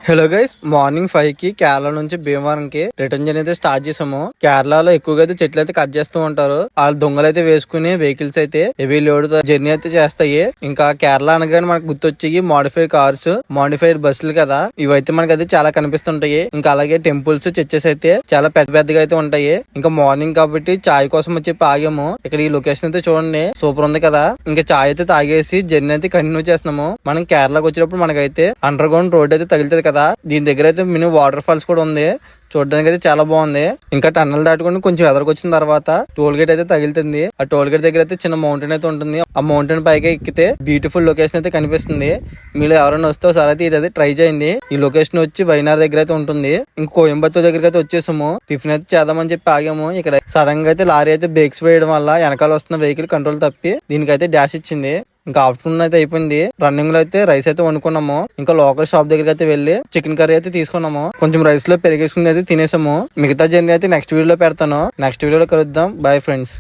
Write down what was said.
Hello guys, morning 5 కి కేరళ నుంచి భీమవరంకి return journey అయితే స్టార్ట్ చేసాము. కేరళలో ఎక్కువగా అయితే చెట్లు అయితే కట్ చేస్తూ ఉంటారు. వాళ్ళు దొంగలు అయితే వేసుకుని వెహికల్స్ అయితే హెవీ లోడ్ జర్నీ అయితే చేస్తాయి. ఇంకా కేరళ అనగానే మనకు గుర్తొచ్చి మోడిఫైడ్ కార్స్, మోడిఫైడ్ బస్సులు కదా, ఇవైతే మనకి అయితే చాలా కనిపిస్తుంటాయి. ఇంకా అలాగే టెంపుల్స్, చర్చెస్ అయితే చాలా పెద్ద పెద్దగా అయితే ఉంటాయి. ఇంకా మార్నింగ్ కాబట్టి చాయ్ కోసం వచ్చి ఆగాము. ఇక్కడ ఈ లొకేషన్ అయితే చూడండి, సూపర్ ఉంది కదా. ఇంకా చాయ్ అయితే తాగేసి జర్నీ అయితే కంటిన్యూ చేస్తున్నాము. మనం కేరళకు వచ్చినప్పుడు మనకైతే అండర్ గ్రౌండ్ రోడ్ అయితే తగులుతుంది కదా. దీని దగ్గర అయితే మినీ వాటర్ ఫాల్స్ కూడా ఉంది. చూడడానికి అయితే చాలా బాగుంది. ఇంకా టన్నల్ దాటుకుని కొంచెం ఎదరికి తర్వాత టోల్ గేట్ అయితే తగిలితుంది. ఆ టోల్ గేట్ దగ్గర అయితే చిన్న మౌంటైన్ అయితే ఉంటుంది. ఆ మౌంటైన్ పైకి ఎక్కితే బ్యూటిఫుల్ లొకేషన్ అయితే కనిపిస్తుంది. మీరు ఎవరైనా వస్తే ఒకసారి అయితే ఇది ట్రై చేయండి. ఈ లొకేషన్ వచ్చి వైనార్ దగ్గర అయితే ఉంటుంది. ఇంకా కోయంబత్తూర్ దగ్గరికి అయితే వచ్చేసాము. టిఫిన్ అయితే చేద్దామని చెప్పి ఆగాము. ఇక్కడ సడన్ గా అయితే లారీ అయితే బ్రేక్స్ వేయడం వల్ల వెనకాల వస్తున్న వెహికల్ కంట్రోల్ తప్పి దీనికైతే డాష్ ఇచ్చింది. ఇంకా ఆఫ్టర్నూన్ అయితే అయిపోయింది. రన్నింగ్ లో అయితే రైస్ అయితే వండుకున్నాము. ఇంకా లోకల్ షాప్ దగ్గరికి అయితే వెళ్లి చికెన్ కర్రీ అయితే తీసుకున్నాము. కొంచెం రైస్ లో పెరిగేసుకుని అయితే తినేసాము. మిగతా జర్నీ అయితే నెక్స్ట్ వీడియోలో పెడతాను. నెక్స్ట్ వీడియోలో కలుద్దాం. Bye friends.